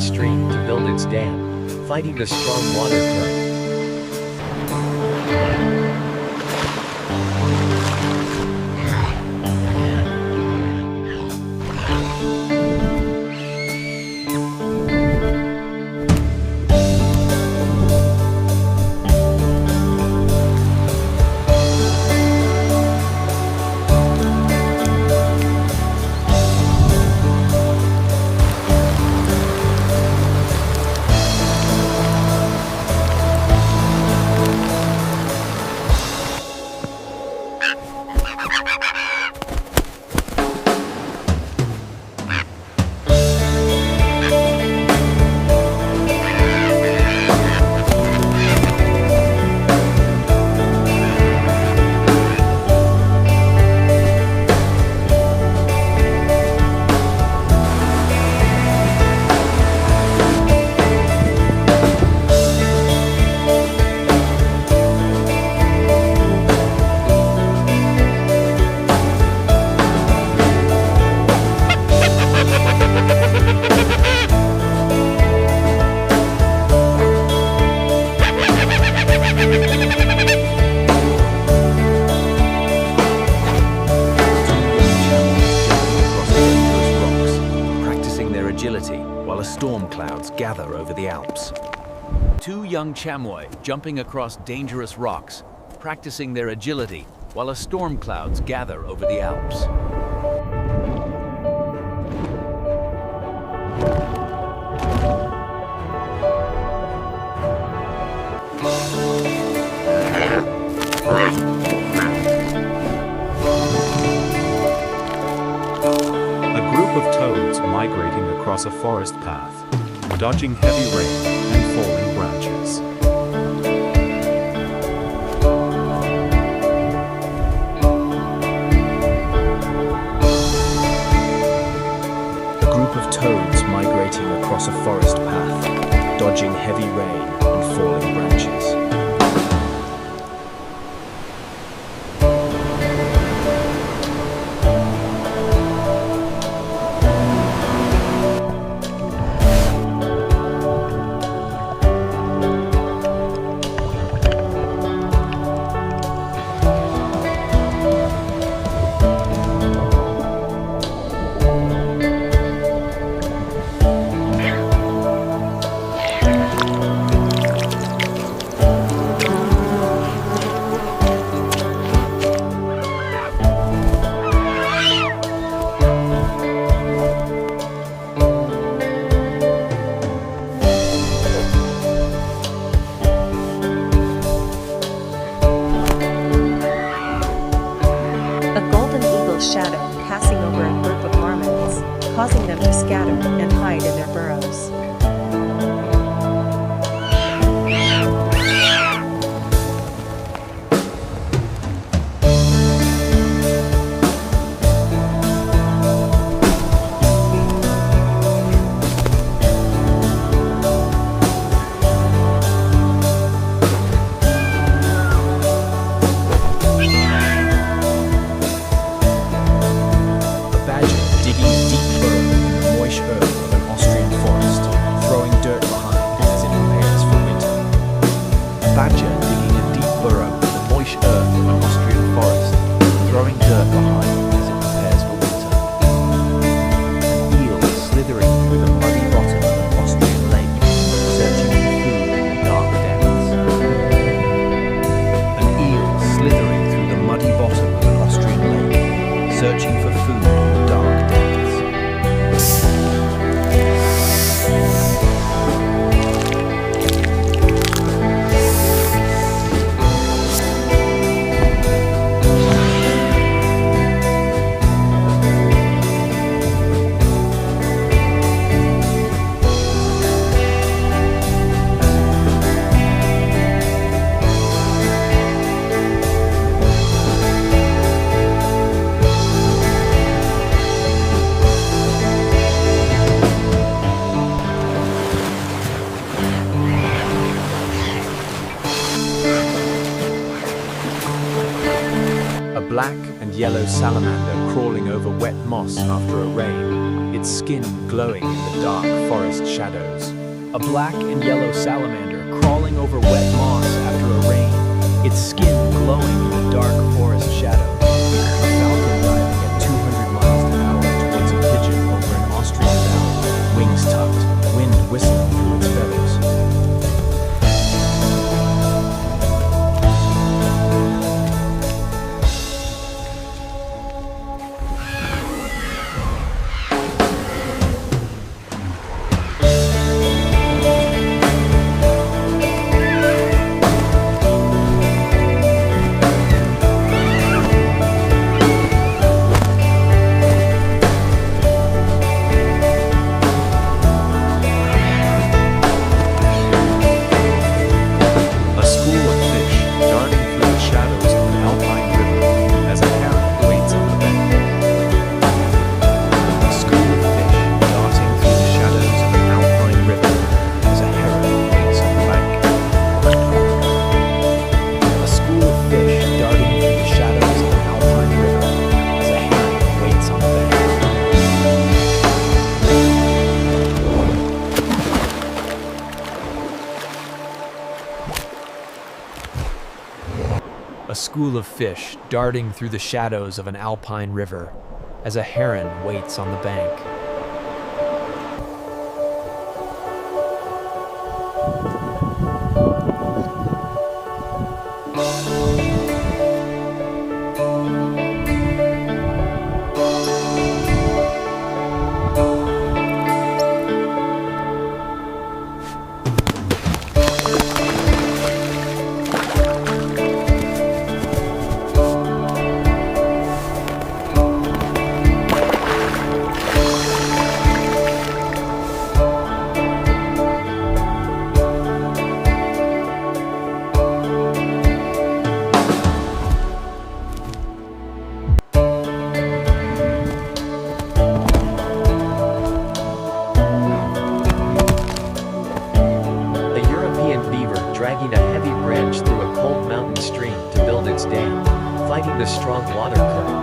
wide stream to build its dam, fighting the strong water current. While storm clouds gather over the Alps. Two young chamois jumping across dangerous rocks, practicing their agility while storm clouds gather over the Alps. A group of toads migrating across a forest path, dodging heavy rain and falling branches. A group of toads migrating across a forest path, dodging heavy rain and falling branches. Shadow passing over a group of marmots, causing them to scatter and hide in their burrows. Digging a deep burrow in the moist earth of an Austrian forest. black and yellow salamander crawling over wet moss after a rain, its skin glowing in the dark forest shadows. A black and yellow salamander crawling over wet moss after a rain, its skin glowing in the dark forest shadows. A falcon diving at 200 miles an hour towards a pigeon over an Austrian valley, wings tucked, wind whistling through its feathers. A school of fish darting through the shadows of an alpine river as a heron waits on the bank. Dragging a heavy branch through a cold mountain stream to build its dam, fighting the strong water current.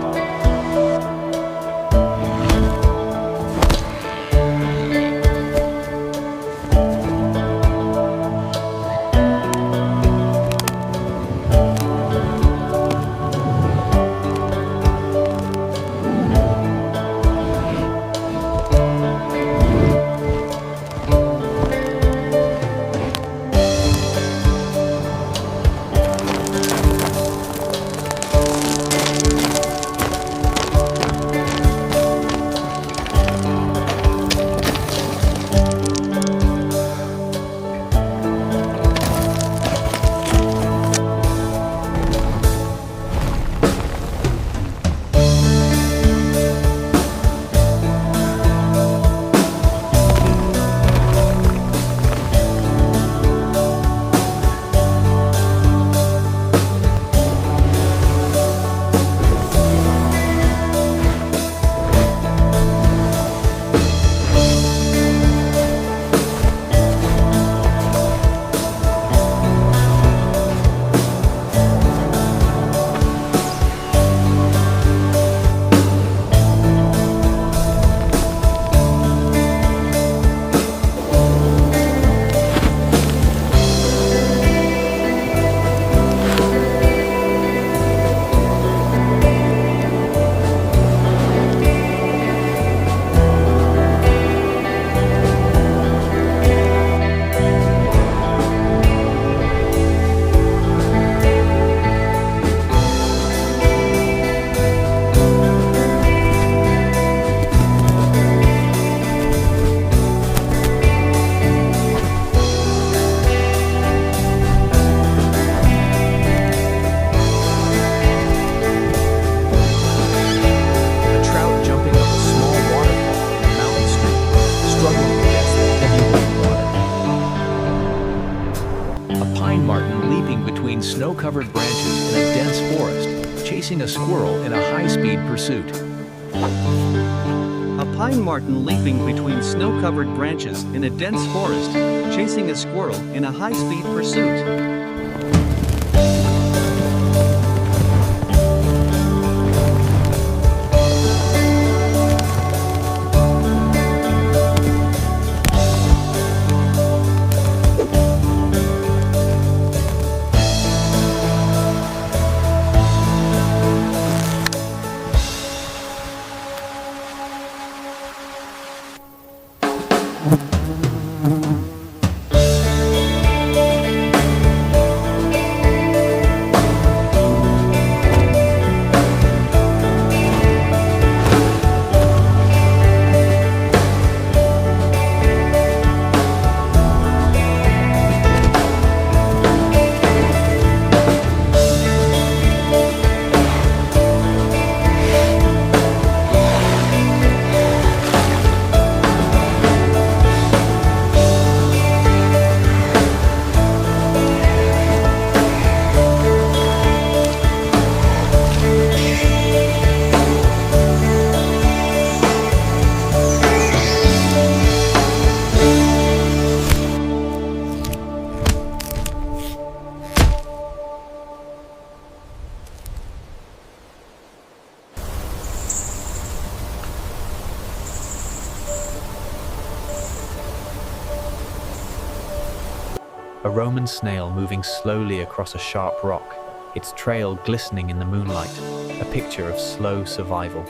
Snow-covered branches in a dense forest, chasing a squirrel in a high-speed pursuit. A pine marten leaping between snow-covered branches in a dense forest, chasing a squirrel in a high-speed pursuit. A Roman snail moving slowly across a sharp rock, its trail glistening in the moonlight, a picture of slow survival.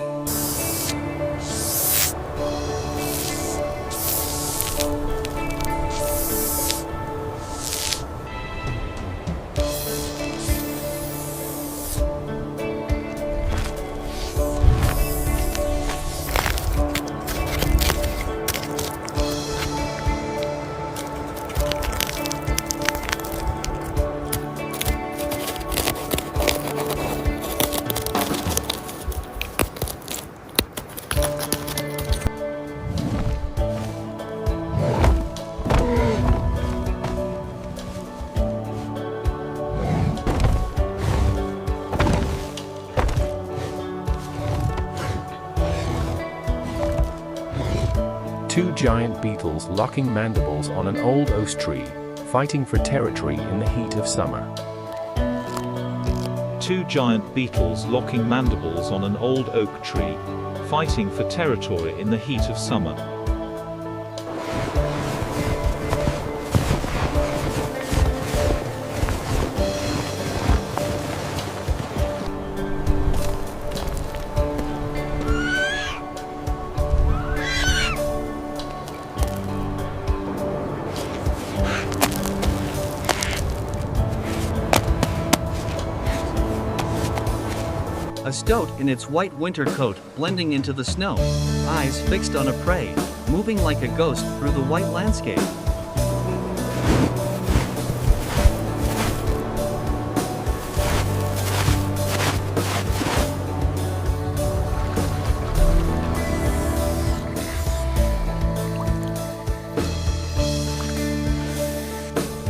Two giant beetles locking mandibles on an old oak tree, fighting for territory in the heat of summer. Two giant beetles locking mandibles on an old oak tree, fighting for territory in the heat of summer. A stoat in its white winter coat blending into the snow, eyes fixed on a prey, moving like a ghost through the white landscape.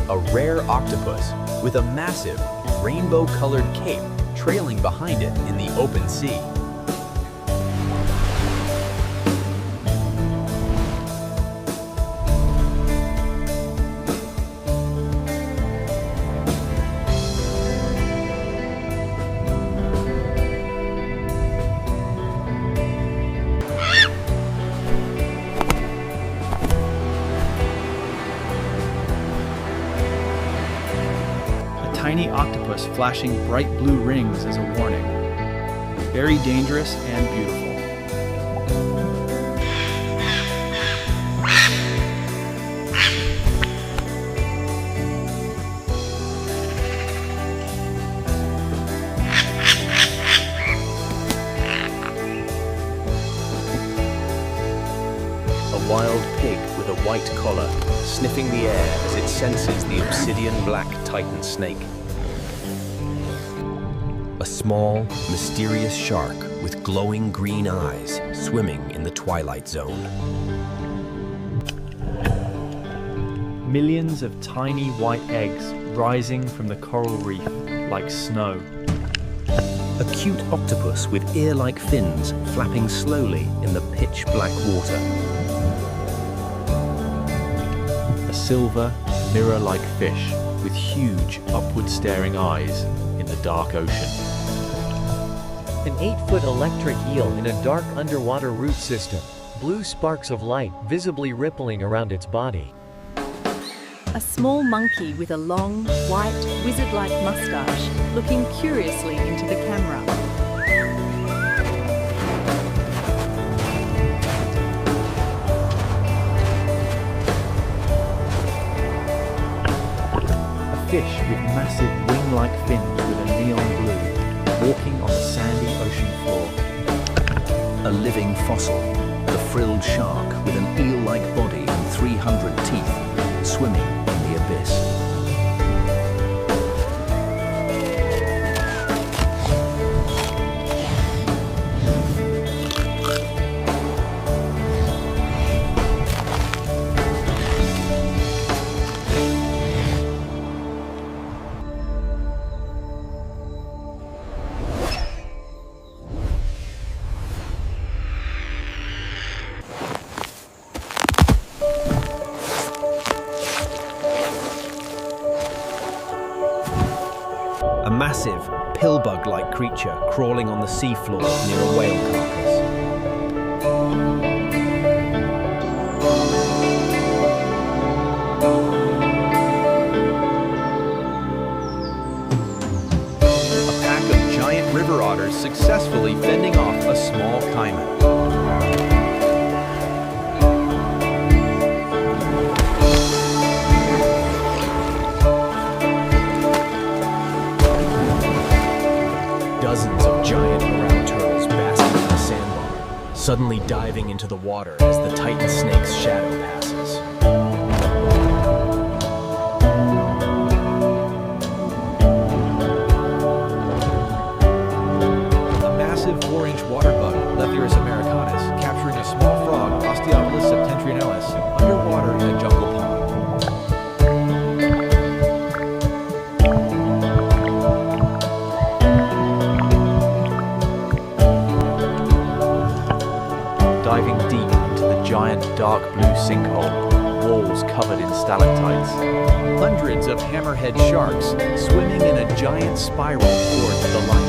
A rare octopus with a massive, rainbow-colored cape trailing behind it in the open sea. Tiny octopus flashing bright blue rings as a warning. Very dangerous and beautiful. A wild pig with a white collar, sniffing the air as it senses the obsidian black titan snake. A small, mysterious shark with glowing green eyes swimming in the twilight zone. Millions of tiny white eggs rising from the coral reef like snow. A cute octopus with ear-like fins flapping slowly in the pitch-black water. A silver, mirror-like fish with huge, upward-staring eyes in the dark ocean. An 8-foot electric eel in a dark underwater root system. Blue sparks of light visibly rippling around its body. A small monkey with a long, white, wizard-like mustache, looking curiously into the camera. A fish with massive wing-like fins with a neon blue, walking on the sandy ocean floor. A living fossil, the frilled shark with an eel-like body and 300 teeth, swimming in the abyss. A massive, pill-bug-like creature crawling on the seafloor near a whale carcass. otters successfully fending off a small caiman. Dozens of giant brown turtles basking on a sandbar, suddenly diving into the water as the Titan snake's shadow passes. A massive 4-inch water bug, Lethyrus americanus, capturing a small frog, Osteobolus septentrionalis, underwater in a jungle pond. Diving deep into the giant dark blue sinkhole, walls covered in stalactites. Hundreds of hammerhead sharks swimming in a giant spiral towards the light.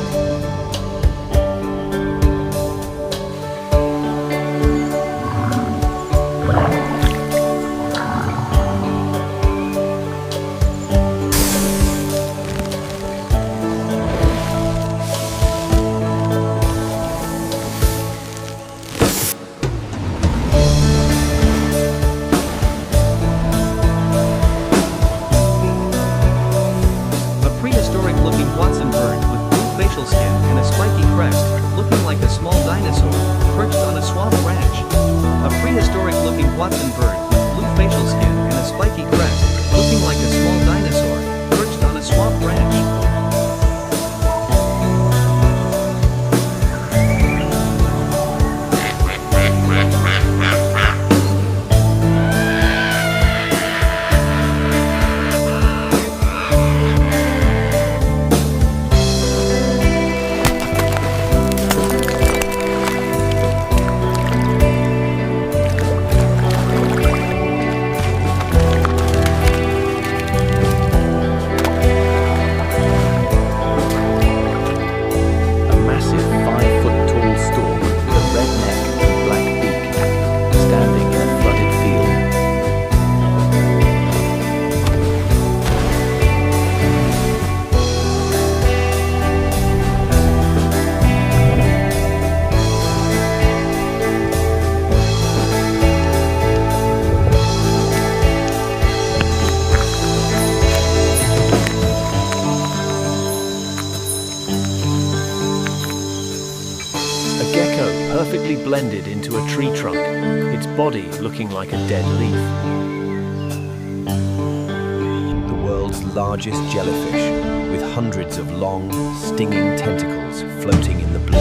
Facial skin and a spiky crest, looking like a small dinosaur, perched on a swamp branch. A prehistoric-looking Watson bird with blue facial skin and a spiky crest, looking like a small dinosaur, perched on a swamp branch. Perfectly blended into a tree trunk, its body looking like a dead leaf. The world's largest jellyfish, with hundreds of long, stinging tentacles floating in the blue.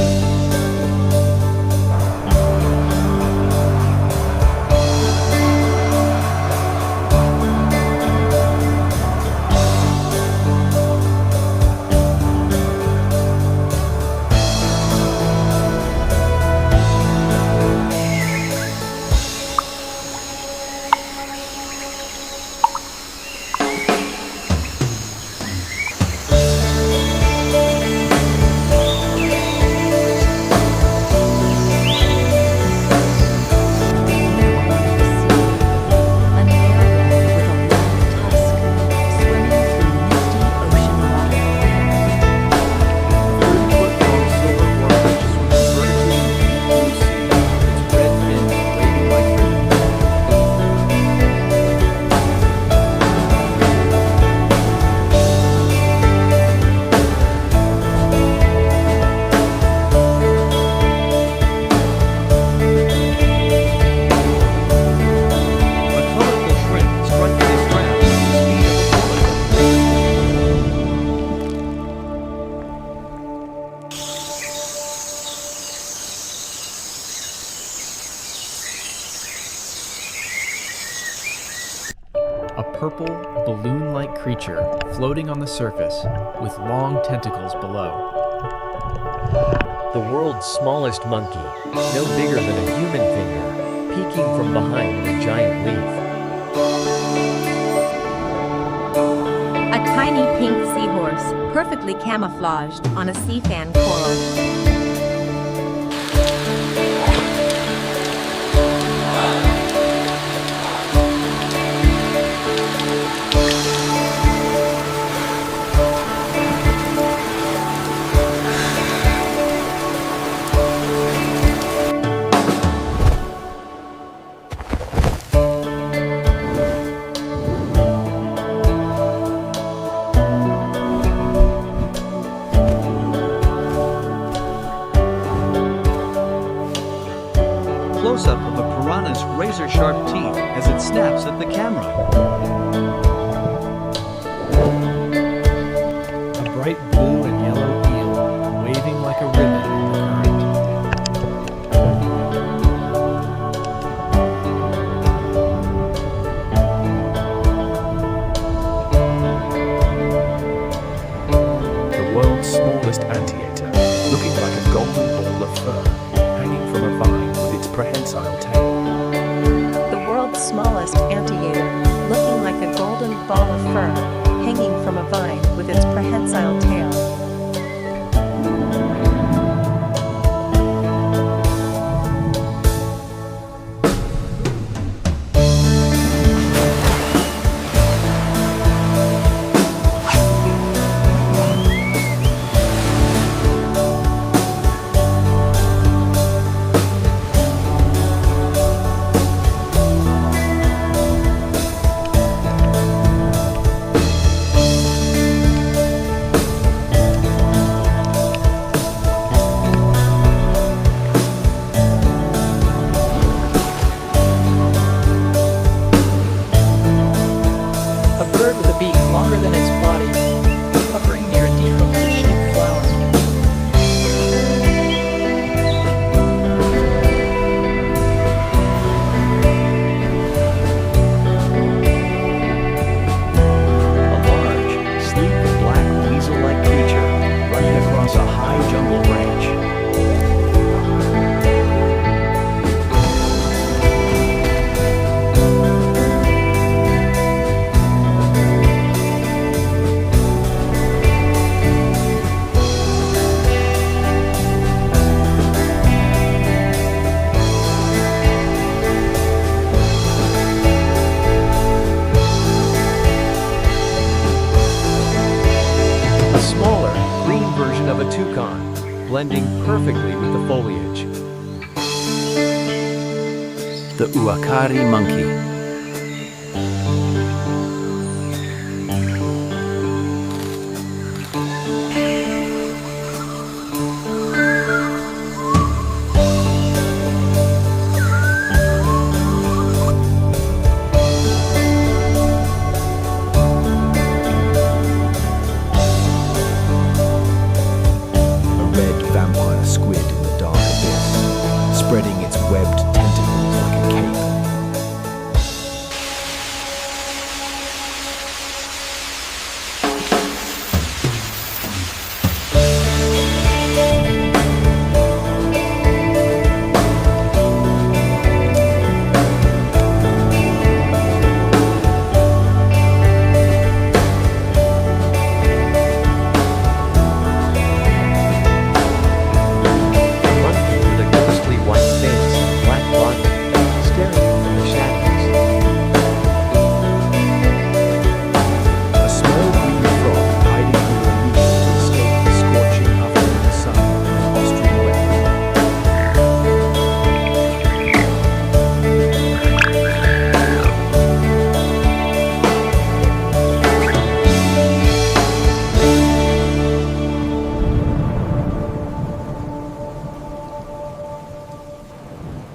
A purple, balloon-like creature floating on the surface with long tentacles below. The world's smallest monkey, no bigger than a human finger, peeking from behind a giant leaf. A tiny pink seahorse, perfectly camouflaged on a sea fan coral. close-up of a piranha's razor-sharp teeth as it snaps at the camera. A bright blue and yellow eel waving like a ribbon in the current. The world's smallest anteater, looking like a golden ball of fur, hanging from a vine with its prehensile tail. The world's smallest anteater, looking like a golden ball of fur, hanging from a vine with its prehensile tail. A bird with a beak longer than its body, hovering near a decomposed-shaped flower. A large, sleek, black weasel-like creature running across a high jungle branch. A smaller, green version of a toucan, blending perfectly with the foliage. The uakari monkey. A red vampire squid in the dark abyss, spreading its webbed tentacles like a cape. A monkey with a ghostly white face and black body, staring from the shadows. A small green frog hiding under a leaf to escape the scorching oven of the sun in an Austrian wet.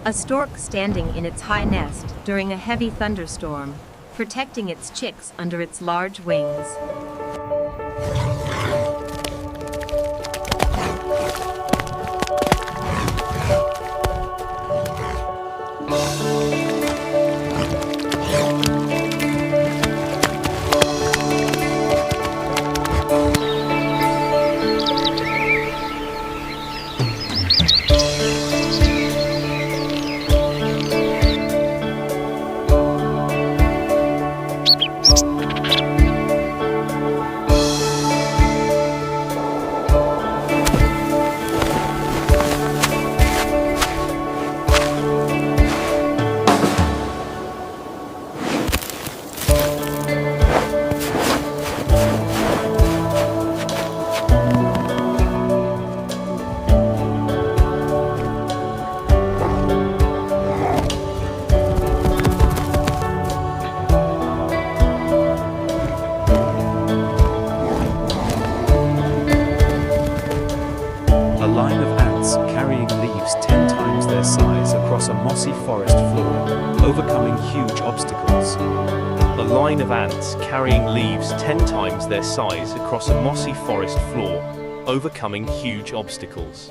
A stork standing in its high nest during a heavy thunderstorm, protecting its chicks under its large wings. A line of ants carrying leaves 10 times their size across across a mossy forest floor, overcoming huge obstacles. A line of ants carrying leaves 10 times their size across a mossy forest floor, overcoming huge obstacles.